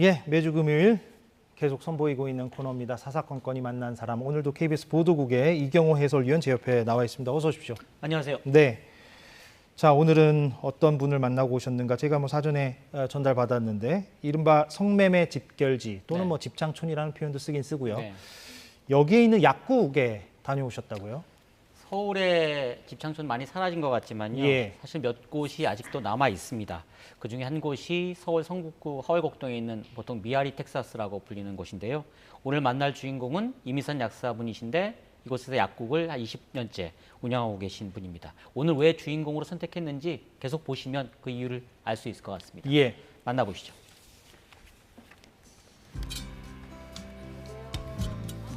예, 매주 금요일 계속 선보이고 있는 코너입니다. 사사건건이 만난 사람. 오늘도 KBS 보도국의 이경호 해설위원 제 옆에 나와 있습니다. 어서 오십시오. 안녕하세요. 네. 자, 오늘은 어떤 분을 만나고 오셨는가? 제가 사전에 전달받았는데 이른바 성매매 집결지 또는 네. 집창촌이라는 표현도 쓰긴 쓰고요. 네. 여기에 있는 약국에 다녀오셨다고요? 서울의 집창촌 많이 사라진 것 같지만요. 예. 사실 몇 곳이 아직도 남아 있습니다. 그중에 한 곳이 서울 성북구 하월곡동에 있는 보통 미아리 텍사스라고 불리는 곳인데요. 오늘 만날 주인공은 이미선 약사분이신데 이곳에서 약국을 한 20년째 운영하고 계신 분입니다. 오늘 왜 주인공으로 선택했는지 계속 보시면 그 이유를 알 수 있을 것 같습니다. 예. 만나보시죠.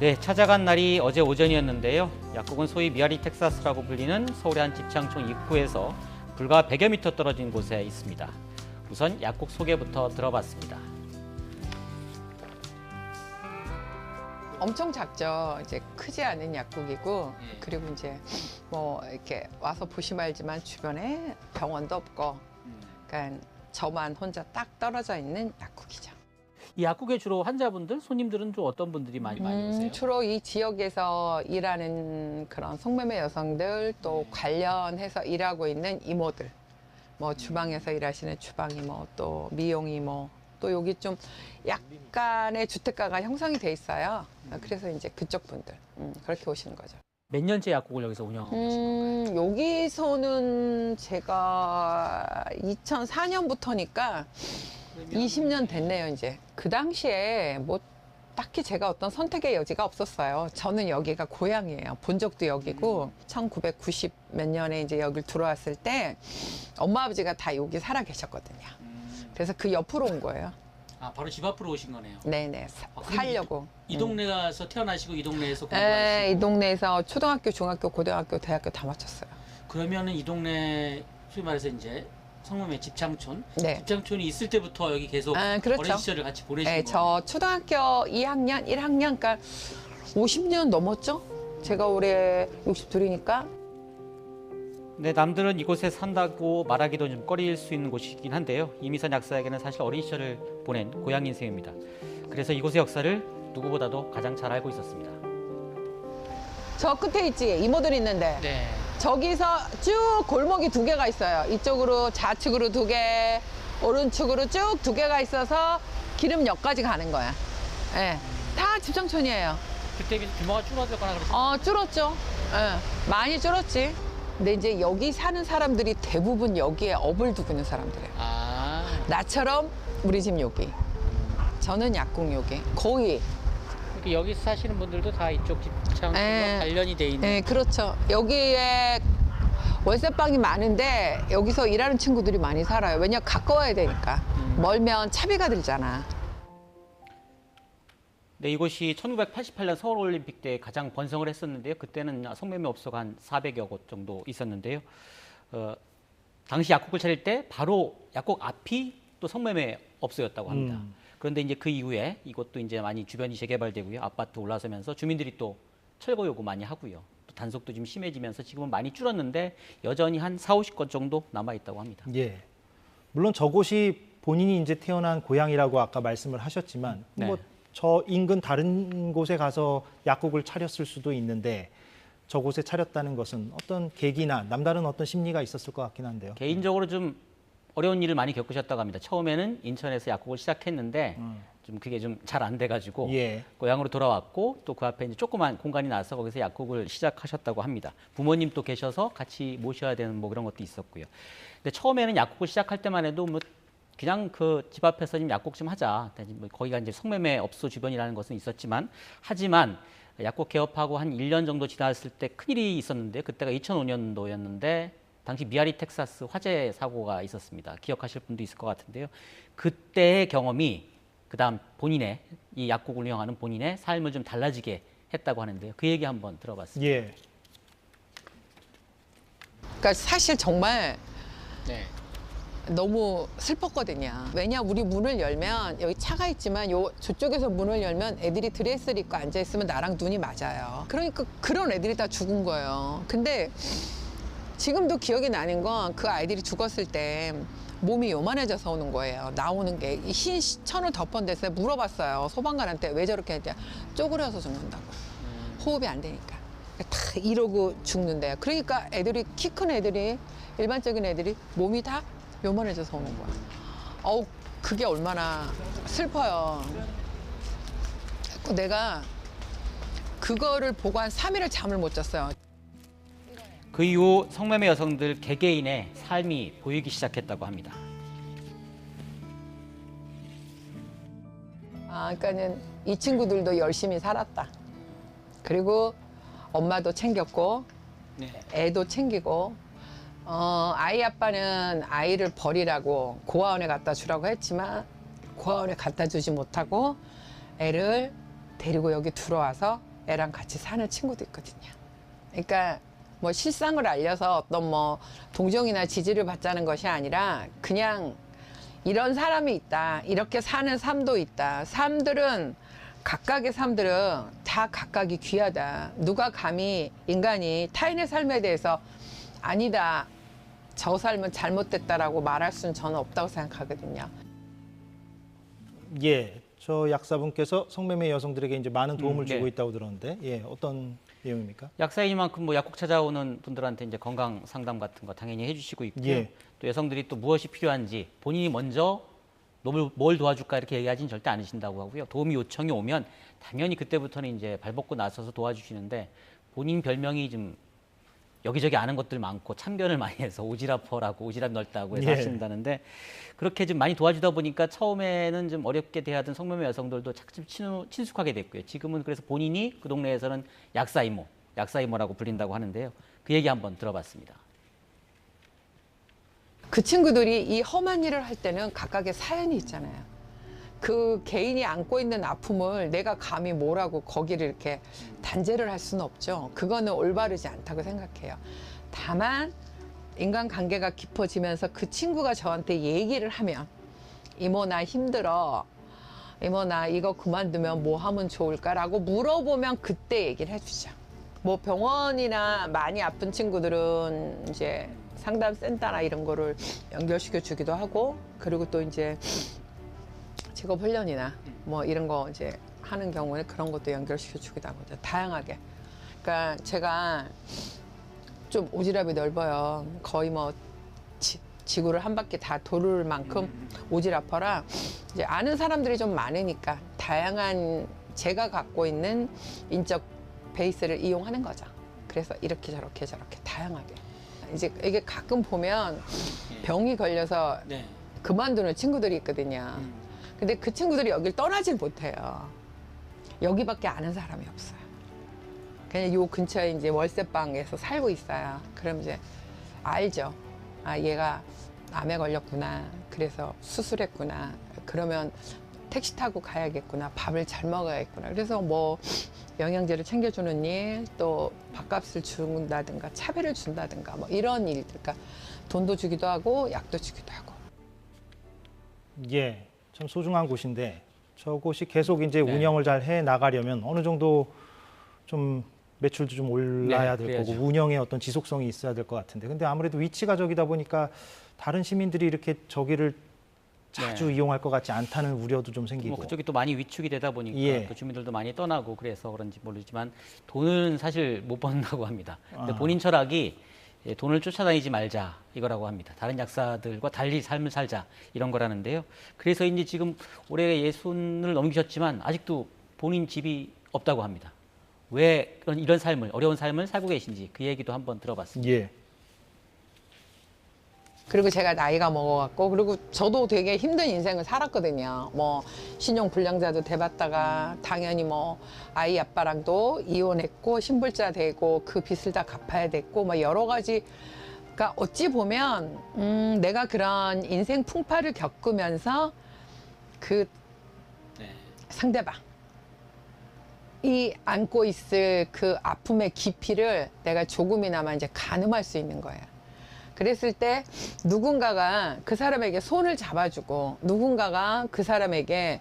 네, 찾아간 날이 어제 오전이었는데요. 약국은 소위 미아리 텍사스라고 불리는 서울의 한 집창촌 입구에서 불과 100여 미터 떨어진 곳에 있습니다. 우선 약국 소개부터 들어봤습니다. 엄청 작죠. 이제 크지 않은 약국이고, 예. 그리고 이제 뭐 이렇게 와서 보시면 알지만 주변에 병원도 없고, 그러니까 저만 혼자 딱 떨어져 있는 약국이죠. 이 약국에 주로 환자분들, 손님들은 좀 어떤 분들이 많이 오세요? 주로 이 지역에서 일하는 그런 성매매 여성들, 또 관련해서 일하고 있는 이모들, 뭐 주방에서 일하시는 주방 이모, 또 미용 이모, 또 여기 좀 약간의 주택가가 형성이 돼 있어요. 그래서 이제 그쪽 분들 그렇게 오시는 거죠. 몇 년째 약국을 여기서 운영하고 계신 건가요? 여기서는 제가 2004년부터니까 20년 됐네요, 이제. 그 당시에 뭐 딱히 제가 어떤 선택의 여지가 없었어요. 저는 여기가 고향이에요. 본 적도 여기고 1990 몇 년에 이제 여길 들어왔을 때 엄마 아버지가 다 여기 살아 계셨거든요. 그래서 그 옆으로 온 거예요. 아, 바로 집 앞으로 오신 거네요. 네네, 그럼 살려고. 이 동네에서 태어나시고 이 동네에서 네, 공부하시고 이 동네에서 초등학교, 중학교, 고등학교, 대학교 다 마쳤어요. 그러면은 이 동네 소위 말해서 이제 성매매 집창촌, 네. 집창촌이 있을 때부터 여기 계속 그렇죠. 어린 시절을 같이 보내신 네, 거예요. 저 초등학교 2학년, 1학년, 그러니까 50년 넘었죠? 제가 올해 62이니까. 네, 남들은 이곳에 산다고 말하기도 좀 꺼릴 수 있는 곳이긴 한데요. 이미선 약사에게는 사실 어린 시절을 보낸 고향 인생입니다. 그래서 이곳의 역사를 누구보다도 가장 잘 알고 있었습니다. 저 끝에 있지, 이모들 있는데. 네. 저기서 쭉 골목이 두 개가 있어요. 이쪽으로 좌측으로 두 개, 오른쪽으로 쭉 두 개가 있어서 기름역까지 가는 거야. 예, 다 집장촌이에요. 그때 비해서 규모가 줄어들거나 그랬어요. 줄었죠. 예, 많이 줄었지. 근데 이제 여기 사는 사람들이 대부분 여기에 업을 두고 있는 사람들이에요. 아, 나처럼 우리 집 여기. 저는 약국 여기. 거의. 그러니까 여기 사시는 분들도 다 이쪽 집창촌과 네. 관련이 돼 있는. 네, 그렇죠. 여기에 월세방이 많은데 여기서 일하는 친구들이 많이 살아요. 왜냐 가까워야 되니까. 멀면 차비가 들잖아. 네, 이곳이 1988년 서울올림픽 때 가장 번성을 했었는데요. 그때는 성매매 업소가 한 400여 곳 정도 있었는데요. 당시 약국을 차릴 때 바로 약국 앞이 또 성매매 업소였다고 합니다. 그런데 이제 그 이후에 이곳도 이제 많이 주변이 재개발되고요. 아파트 올라서면서 주민들이 또 철거 요구 많이 하고요. 또 단속도 좀 심해지면서 지금은 많이 줄었는데 여전히 한 4, 50곳 정도 남아 있다고 합니다. 예. 물론 저곳이 본인이 이제 태어난 고향이라고 아까 말씀을 하셨지만 네. 저 인근 다른 곳에 가서 약국을 차렸을 수도 있는데 저곳에 차렸다는 것은 어떤 계기나 남다른 어떤 심리가 있었을 것 같긴 한데요. 개인적으로 좀 어려운 일을 많이 겪으셨다고 합니다. 처음에는 인천에서 약국을 시작했는데 좀 그게 좀 잘 안 돼가지고 예. 고향으로 돌아왔고 또 그 앞에 이제 조그만 공간이 나서 거기서 약국을 시작하셨다고 합니다. 부모님도 계셔서 같이 모셔야 되는 뭐 그런 것도 있었고요. 근데 처음에는 약국을 시작할 때만 해도 뭐 그냥 그 집 앞에서 좀 약국 좀 하자. 뭐 거기가 이제 성매매 업소 주변이라는 것은 있었지만 하지만 약국 개업하고 한 1년 정도 지났을 때 큰일이 있었는데 그때가 2005년도였는데 당시 미아리 텍사스 화재 사고가 있었습니다. 기억하실 분도 있을 것 같은데요. 그때의 경험이 그다음 본인의 이 약국을 운영하는 본인의 삶을 좀 달라지게 했다고 하는데요. 그 얘기 한번 들어봤습니다. 예. 그러니까 사실 정말 네. 너무 슬펐거든요. 왜냐 우리 문을 열면 여기 차가 있지만 저쪽에서 문을 열면 애들이 드레스를 입고 앉아 있으면 나랑 눈이 맞아요. 그러니까 그런 애들이 다 죽은 거예요. 근데 지금도 기억이 나는 건 그 아이들이 죽었을 때 몸이 요만해져서 오는 거예요. 나오는 게 흰 천을 덮어댔어요. 물어봤어요. 소방관한테 왜 저렇게 했대. 쪼그려서 죽는다고. 호흡이 안 되니까. 다 이러고 죽는데요. 그러니까 애들이 키 큰 애들이 일반적인 애들이 몸이 다 요만해져서 오는 거야. 어우 그게 얼마나 슬퍼요. 내가 그거를 보고 한 3일을 잠을 못 잤어요. 그 이후 성매매 여성들 개개인의 삶이 보이기 시작했다고 합니다. 그러니까는 이 친구들도 열심히 살았다. 그리고 엄마도 챙겼고, 애도 챙기고, 아이 아빠는 아이를 버리라고 고아원에 갖다 주라고 했지만 고아원에 갖다 주지 못하고 애를 데리고 여기 들어와서 애랑 같이 사는 친구도 있거든요. 그러니까 뭐 실상을 알려서 어떤 뭐 동정이나 지지를 받자는 것이 아니라 그냥 이런 사람이 있다. 이렇게 사는 삶도 있다. 삶들은 각각의 삶들은 다 각각이 귀하다. 누가 감히 인간이 타인의 삶에 대해서 아니다. 저 삶은 잘못됐다라고 말할 수는 저는 없다고 생각하거든요. 예, 저 약사분께서 성매매 여성들에게 이제 많은 도움을 주고 네. 있다고 들었는데, 예, 어떤 내용입니까? 약사이니만큼 뭐 약국 찾아오는 분들한테 이제 건강 상담 같은 거 당연히 해주시고 있고요. 예. 또 여성들이 또 무엇이 필요한지 본인이 먼저 뭘 도와줄까 이렇게 얘기하지는 절대 않으신다고 하고요. 도움이 요청이 오면 당연히 그때부터는 이제 발벗고 나서서 도와주시는데 본인 별명이 좀 여기저기 아는 것들 많고 참견을 많이 해서 오지랖퍼라고 오지랖 넓다고 해서 예. 하신다는데 그렇게 좀 많이 도와주다 보니까 처음에는 좀 어렵게 대하던 성매매 여성들도 차츰 친숙하게 됐고요. 지금은 그래서 본인이 그 동네에서는 약사이모라고 불린다고 하는데요. 그 얘기 한번 들어봤습니다. 그 친구들이 이 험한 일을 할 때는 각각의 사연이 있잖아요. 그 개인이 안고 있는 아픔을 내가 감히 뭐라고 거기를 이렇게 단죄를 할 수는 없죠. 그거는 올바르지 않다고 생각해요. 다만 인간관계가 깊어지면서 그 친구가 저한테 얘기를 하면 이모 나 힘들어. 이모 나 이거 그만두면 뭐 하면 좋을까라고 물어보면 그때 얘기를 해주죠. 뭐 병원이나 많이 아픈 친구들은 이제 상담센터나 이런 거를 연결시켜 주기도 하고 그리고 또 이제 직업 훈련이나 뭐 이런 거 이제 하는 경우에 그런 것도 연결시켜 주기도 하거든요. 다양하게. 그러니까 제가 좀 오지랖이 넓어요. 거의 뭐 지구를 한 바퀴 다 돌을 만큼 오지랖퍼라 이제 아는 사람들이 좀 많으니까 다양한 제가 갖고 있는 인적 베이스를 이용하는 거죠. 그래서 이렇게 저렇게 다양하게. 이제 이게 가끔 보면 병이 걸려서 그만두는 친구들이 있거든요. 근데 그 친구들이 여길 떠나질 못해요. 여기밖에 아는 사람이 없어요. 그냥 요 근처에 이제 월세방에서 살고 있어요. 그럼 이제 알죠. 아, 얘가 암에 걸렸구나. 그래서 수술했구나. 그러면 택시 타고 가야겠구나. 밥을 잘 먹어야겠구나. 그래서 뭐 영양제를 챙겨주는 일, 또 밥값을 준다든가 차비를 준다든가 뭐 이런 일들. 그러니까 돈도 주기도 하고 약도 주기도 하고. 예, 참 소중한 곳인데 저곳이 계속 이제 운영을 잘 해 나가려면 어느 정도 좀 매출도 좀 올라야 될 그래야죠. 거고 운영에 어떤 지속성이 있어야 될 것 같은데 근데 아무래도 위치가 저기다 보니까 다른 시민들이 이렇게 저기를 자주 이용할 것 같지 않다는 우려도 좀 생기고. 뭐 그쪽이 또 많이 위축이 되다 보니까 예. 또 주민들도 많이 떠나고 그래서 그런지 모르지만 돈은 사실 못 번다고 합니다. 근데 아. 본인 철학이 돈을 쫓아다니지 말자 이거라고 합니다. 다른 약사들과 달리 삶을 살자 이런 거라는데요. 그래서 이제 지금 올해 60을 넘기셨지만 아직도 본인 집이 없다고 합니다. 왜 이런 삶을 어려운 삶을 살고 계신지 그 얘기도 한번 들어봤습니다. 예. 그리고 제가 나이가 먹어갖고 그리고 저도 되게 힘든 인생을 살았거든요. 뭐 신용불량자도 돼봤다가 당연히 뭐 아이 아빠랑도 이혼했고 신불자 되고 그 빚을 다 갚아야 됐고 뭐 여러 가지. 그러니까 어찌 보면 내가 그런 인생 풍파를 겪으면서 그 상대방 이 안고 있을 그 아픔의 깊이를 내가 조금이나마 이제 가늠할 수 있는 거예요. 그랬을 때 누군가가 그 사람에게 손을 잡아주고 누군가가 그 사람에게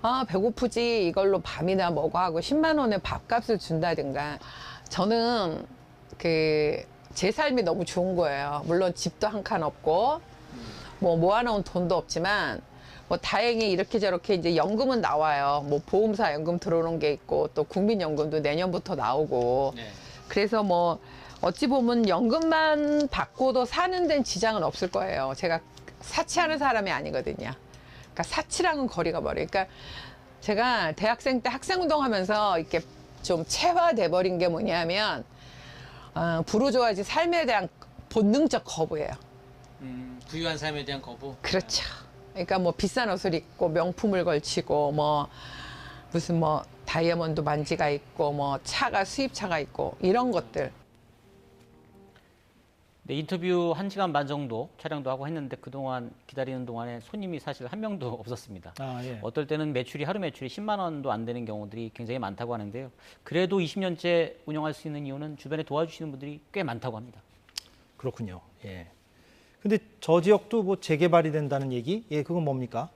아 배고프지 이걸로 밥이나 먹어 하고 10만 원의 밥값을 준다든가 저는 그 제 삶이 너무 좋은 거예요. 물론 집도 한 칸 없고 뭐 모아놓은 돈도 없지만 뭐 다행히 이렇게 저렇게 이제 연금은 나와요. 뭐 보험사 연금 들어오는 게 있고 또 국민연금도 내년부터 나오고 네. 그래서 뭐 어찌 보면 연금만 받고도 사는 데는 지장은 없을 거예요. 제가 사치하는 사람이 아니거든요. 그러니까 사치랑은 거리가 멀어요. 그러니까 제가 대학생 때 학생운동 하면서 이렇게 좀 체화돼 버린 게 뭐냐면 부르주아지 삶에 대한 본능적 거부예요. 부유한 삶에 대한 거부. 그렇죠. 그러니까 뭐 비싼 옷을 입고 명품을 걸치고 뭐 무슨 뭐 다이아몬드 반지가 있고 뭐 차가 수입차가 있고 이런 것들. 네, 인터뷰 1시간 반 정도 촬영도 하고 했는데 그동안 기다리는 동안에 손님이 사실 한 명도 없었습니다. 아, 예. 어떨 때는 하루 매출이 10만 원도 안 되는 경우들이 굉장히 많다고 하는데요. 그래도 20년째 운영할 수 있는 이유는 주변에 도와주시는 분들이 꽤 많다고 합니다. 그렇군요. 예. 근데 저 지역도 뭐 재개발이 된다는 얘기? 예, 그건 뭡니까?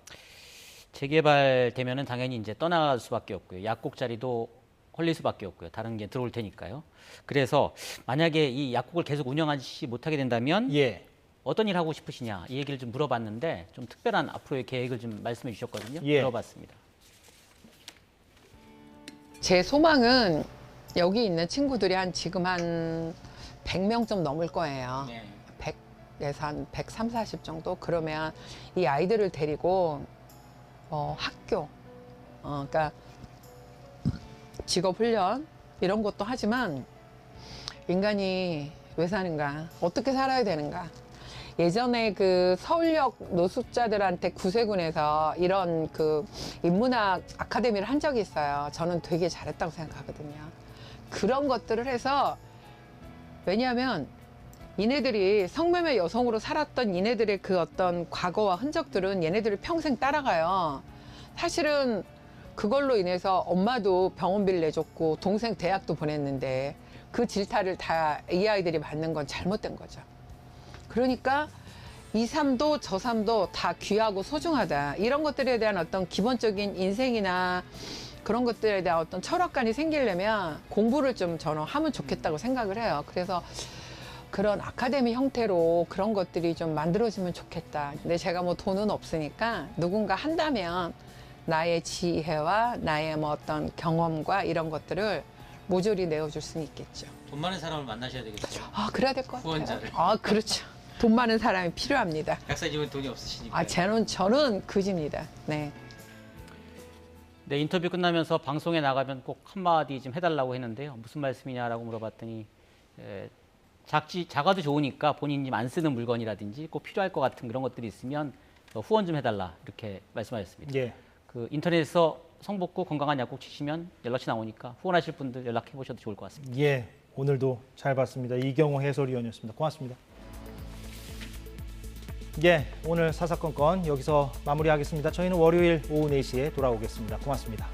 재개발되면은 당연히 이제 떠나갈 수밖에 없고요. 약국 자리도 헐릴 수밖에 없고요. 다른 게 들어올 테니까요. 그래서 만약에 이 약국을 계속 운영하지 못하게 된다면 예. 어떤 일 하고 싶으시냐 이 얘기를 좀 물어봤는데 좀 특별한 앞으로의 계획을 좀 말씀해 주셨거든요. 예. 들어봤습니다. 제 소망은 여기 있는 친구들이 지금 한 100명 좀 넘을 거예요. 네. 100에서 한 130, 40 정도? 그러면 이 아이들을 데리고 학교, 그러니까 직업훈련 이런 것도 하지만 인간이 왜 사는가? 어떻게 살아야 되는가? 예전에 그 서울역 노숙자들한테 구세군에서 이런 그 인문학 아카데미를 한 적이 있어요. 저는 되게 잘했다고 생각하거든요. 그런 것들을 해서 왜냐하면 얘네들이 성매매 여성으로 살았던 얘네들의 그 어떤 과거와 흔적들은 얘네들을 평생 따라가요. 사실은 그걸로 인해서 엄마도 병원비를 내줬고 동생 대학도 보냈는데 그 질타를 다 이 아이들이 받는 건 잘못된 거죠. 그러니까 이 삶도 저 삶도 다 귀하고 소중하다. 이런 것들에 대한 어떤 기본적인 인생이나 그런 것들에 대한 어떤 철학관이 생기려면 공부를 좀 저는 하면 좋겠다고 생각을 해요. 그래서 그런 아카데미 형태로 그런 것들이 좀 만들어지면 좋겠다. 근데 제가 뭐 돈은 없으니까 누군가 한다면 나의 지혜와 나의 뭐 어떤 경험과 이런 것들을 모조리 내어줄 수는 있겠죠. 돈 많은 사람을 만나셔야 되겠어요. 그래야 될 것 같아요. 후원자를. 그렇죠. 돈 많은 사람이 필요합니다. 약사님은 돈이 없으시니까. 저는 그지입니다. 네. 네, 인터뷰 끝나면서 방송에 나가면 꼭 한마디 좀 해달라고 했는데요. 무슨 말씀이냐라고 물어봤더니 작아도 좋으니까 본인이 안 쓰는 물건이라든지 꼭 필요할 것 같은 그런 것들이 있으면 후원 좀 해달라 이렇게 말씀하셨습니다. 예. 그 인터넷에서 성북구 건강한 약국 치시면 연락이 나오니까 후원하실 분들 연락해 보셔도 좋을 것 같습니다. 예. 오늘도 잘 봤습니다. 이경호 해설위원이었습니다. 고맙습니다. 예, 오늘 사사건건 여기서 마무리하겠습니다. 저희는 월요일 오후 4시에 돌아오겠습니다. 고맙습니다.